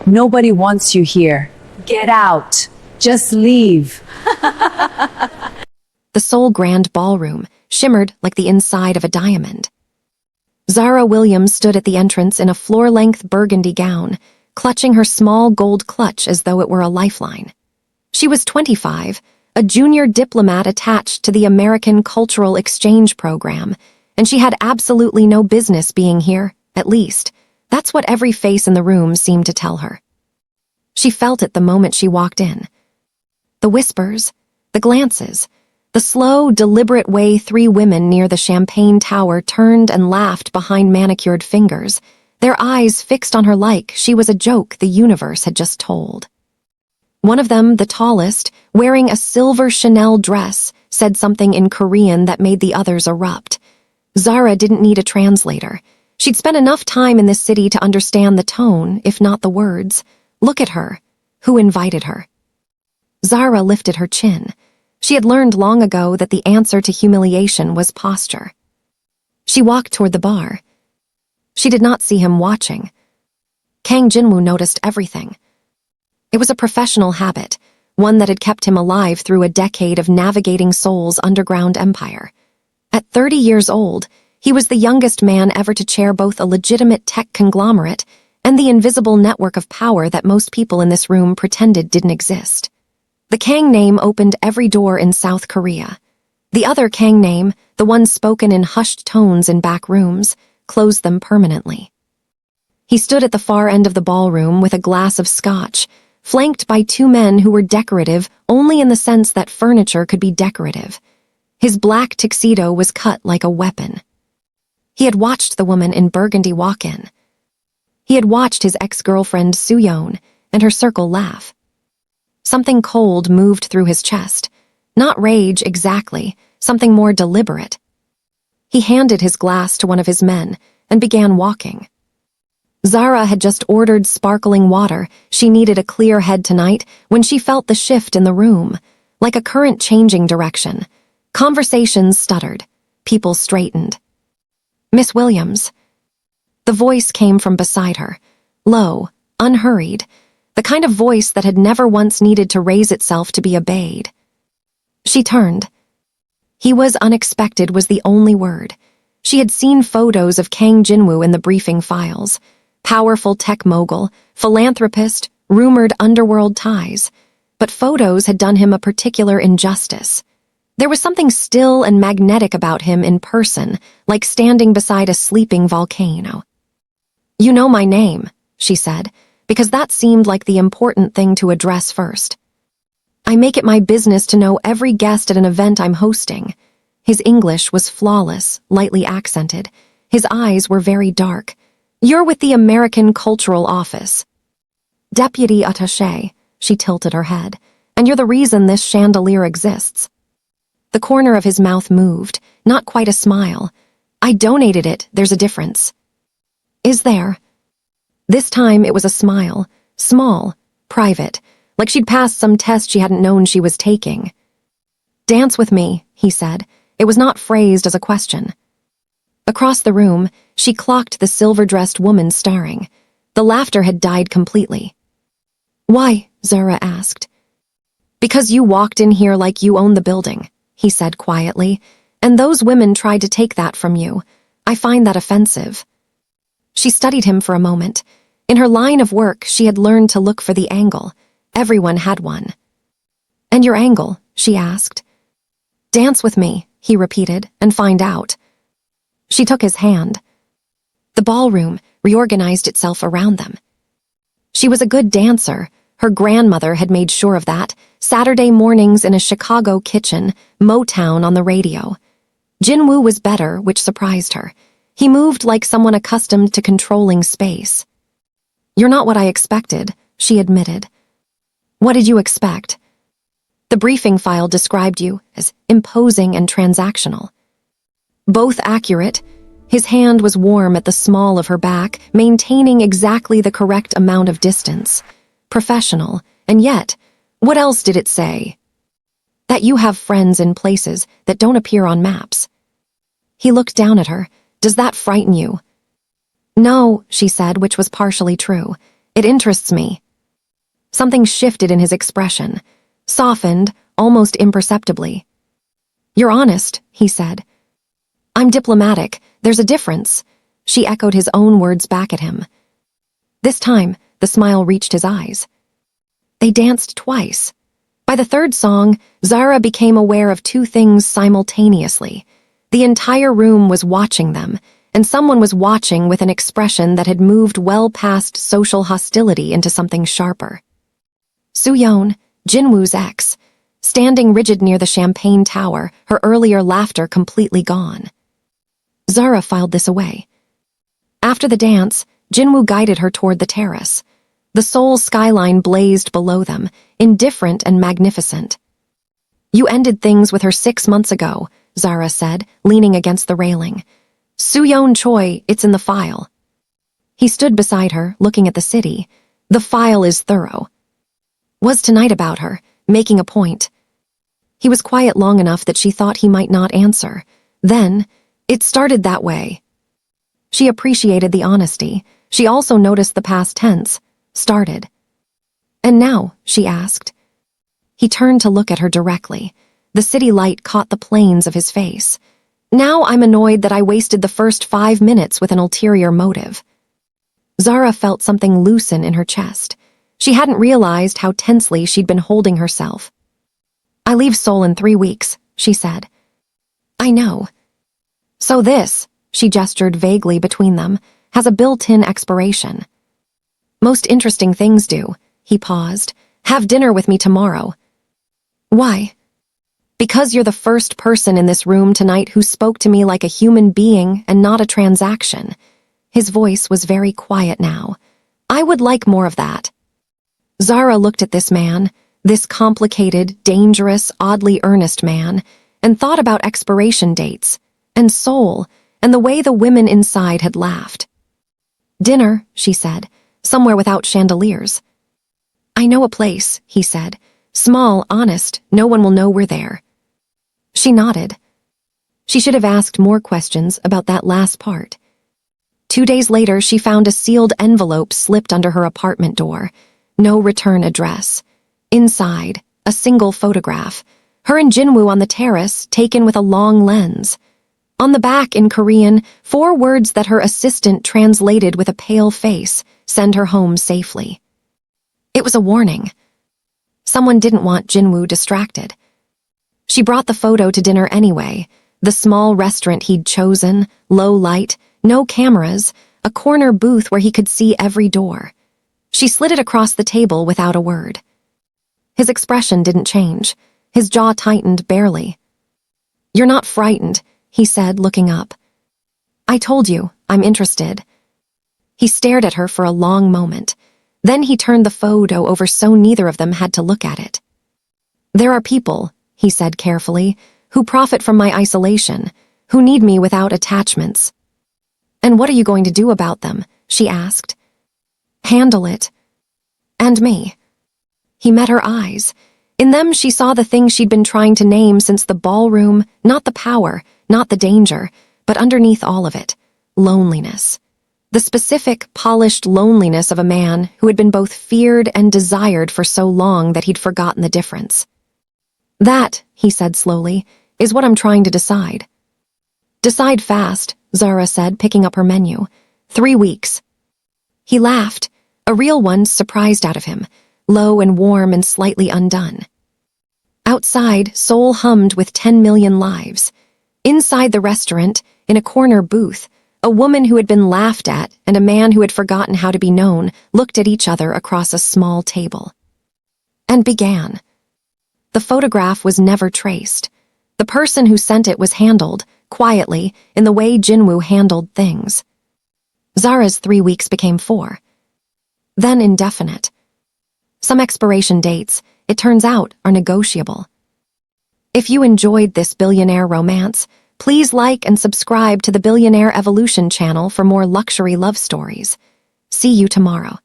Nobody wants you here. Get out. Just leave. The Seoul Grand Ballroom shimmered like the inside of a diamond. Zara Williams stood at the entrance in a floor-length burgundy gown, clutching her small gold clutch as though it were a lifeline. She was 25, a junior diplomat attached to the American Cultural Exchange Program, and she had absolutely no business being here, at least. That's what every face in the room seemed to tell her. She felt it the moment she walked in. The whispers, the glances, the slow, deliberate way 3 women near the Champagne Tower turned and laughed behind manicured fingers, their eyes fixed on her like she was a joke the universe had just told. One of them, the tallest, wearing a silver Chanel dress, said something in Korean that made the others erupt. Zara didn't need a translator. She'd spent enough time in this city to understand the tone, if not the words. Look at her. Who invited her? Zara lifted her chin. She had learned long ago that the answer to humiliation was posture. She walked toward the bar. She did not see him watching. Kang Jinwoo noticed everything. It was a professional habit, one that had kept him alive through a decade of navigating Seoul's underground empire. At 30 years old, he was the youngest man ever to chair both a legitimate tech conglomerate and the invisible network of power that most people in this room pretended didn't exist. The Kang name opened every door in South Korea. The other Kang name, the one spoken in hushed tones in back rooms, closed them permanently. He stood at the far end of the ballroom with a glass of scotch, flanked by 2 men who were decorative only in the sense that furniture could be decorative. His black tuxedo was cut like a weapon. He had watched the woman in burgundy walk in. He had watched his ex-girlfriend Soo-yeon and her circle laugh. Something cold moved through his chest. Not rage exactly, something more deliberate. He handed his glass to one of his men and began walking. Zara had just ordered sparkling water. She needed a clear head tonight when she felt the shift in the room, like a current changing direction. Conversations stuttered. People straightened. "Miss Williams." The voice came from beside her, low, unhurried, the kind of voice that had never once needed to raise itself to be obeyed. She turned. He was unexpected was the only word. She had seen photos of Kang Jinwoo in the briefing files. Powerful tech mogul, philanthropist, rumored underworld ties. But photos had done him a particular injustice. There was something still and magnetic about him in person, like standing beside a sleeping volcano. "You know my name," she said, because that seemed like the important thing to address first. "I make it my business to know every guest at an event I'm hosting." His English was flawless, lightly accented. His eyes were very dark. "You're with the American Cultural Office." "Deputy attaché," she tilted her head, "and you're the reason this chandelier exists." The corner of his mouth moved, not quite a smile. "I donated it, there's a difference." "Is there?" This time it was a smile, small, private, like she'd passed some test she hadn't known she was taking. "Dance with me," he said. It was not phrased as a question. Across the room, she clocked the silver-dressed woman staring. The laughter had died completely. "Why?" Zara asked. "Because you walked in here like you owned the building," he said quietly, "and those women tried to take that from you. I find that offensive." She studied him for a moment. In her line of work, she had learned to look for the angle. Everyone had one. "And your angle?" she asked. "Dance with me," he repeated, "and find out." She took his hand. The ballroom reorganized itself around them. She was a good dancer. Her grandmother had made sure of that. Saturday mornings in a Chicago kitchen, Motown on the radio. Jinwoo was better, which surprised her. He moved like someone accustomed to controlling space. "You're not what I expected," she admitted. "What did you expect?" "The briefing file described you as imposing and transactional." Both accurate. His hand was warm at the small of her back, maintaining exactly the correct amount of distance. Professional, and yet, what else did it say? That you have friends in places that don't appear on maps. He looked down at her. "Does that frighten you?" "No," she said, which was partially true. It interests me. Something shifted in his expression, softened, almost imperceptibly. You're honest, he said. I'm diplomatic. There's a difference. She echoed his own words back at him. This time, the smile reached his eyes. They danced twice. By the third song, Zara became aware of two things simultaneously. The entire room was watching them, and someone was watching with an expression that had moved well past social hostility into something sharper. Soo-yeon, Jinwoo's ex, standing rigid near the champagne tower, her earlier laughter completely gone. Zara filed this away. After the dance, Jinwoo guided her toward the terrace. The Seoul skyline blazed below them, indifferent and magnificent. You ended things with her 6 months ago, Zara said, leaning against the railing. Soo-yeon Choi, it's in the file. He stood beside her, looking at the city. The file is thorough. Was tonight about her, making a point. He was quiet long enough that she thought he might not answer. Then, it started that way. She appreciated the honesty. She also noticed the past tense, started. And now, she asked. He turned to look at her directly. The city light caught the planes of his face. Now I'm annoyed that I wasted the first 5 minutes with an ulterior motive. Zara felt something loosen in her chest. She hadn't realized how tensely she'd been holding herself. I leave Seoul in 3 weeks, she said. I know. So this, she gestured vaguely between them, has a built-in expiration. Most interesting things do, he paused. Have dinner with me tomorrow. Why? Because you're the first person in this room tonight who spoke to me like a human being and not a transaction. His voice was very quiet now. I would like more of that. Zara looked at this man, this complicated, dangerous, oddly earnest man, and thought about expiration dates, and Seoul, and the way the women inside had laughed. Dinner, she said, somewhere without chandeliers. I know a place, he said. Small, honest, no one will know we're there. She nodded. She should have asked more questions about that last part. 2 days later, she found a sealed envelope slipped under her apartment door. No return address. Inside, a single photograph. Her and Jinwoo on the terrace, taken with a long lens. On the back, in Korean, 4 words that her assistant translated with a pale face, send her home safely. It was a warning. Someone didn't want Jinwoo distracted. She brought the photo to dinner anyway. The small restaurant he'd chosen, low light, no cameras, a corner booth where he could see every door. She slid it across the table without a word. His expression didn't change. His jaw tightened barely. You're not frightened, he said, looking up. I told you, I'm interested. He stared at her for a long moment. Then he turned the photo over so neither of them had to look at it. There are people, he said carefully, who profit from my isolation, who need me without attachments. And what are you going to do about them? She asked. Handle it. And me. He met her eyes. In them she saw the thing she'd been trying to name since the ballroom, not the power, not the danger, but underneath all of it, loneliness. The specific, polished loneliness of a man who had been both feared and desired for so long that he'd forgotten the difference. That, he said slowly, is what I'm trying to decide. Decide fast, Zara said, picking up her menu. 3 weeks. He laughed, a real one surprised out of him, low and warm and slightly undone. Outside, Seoul hummed with 10 million lives. Inside the restaurant, in a corner booth, a woman who had been laughed at and a man who had forgotten how to be known looked at each other across a small table. And began. The photograph was never traced. The person who sent it was handled, quietly, in the way Jinwoo handled things. Zara's 3 weeks became 4. Then indefinite. Some expiration dates, it turns out, are negotiable. If you enjoyed this billionaire romance, please like and subscribe to the Billionaire Evolution channel for more luxury love stories. See you tomorrow.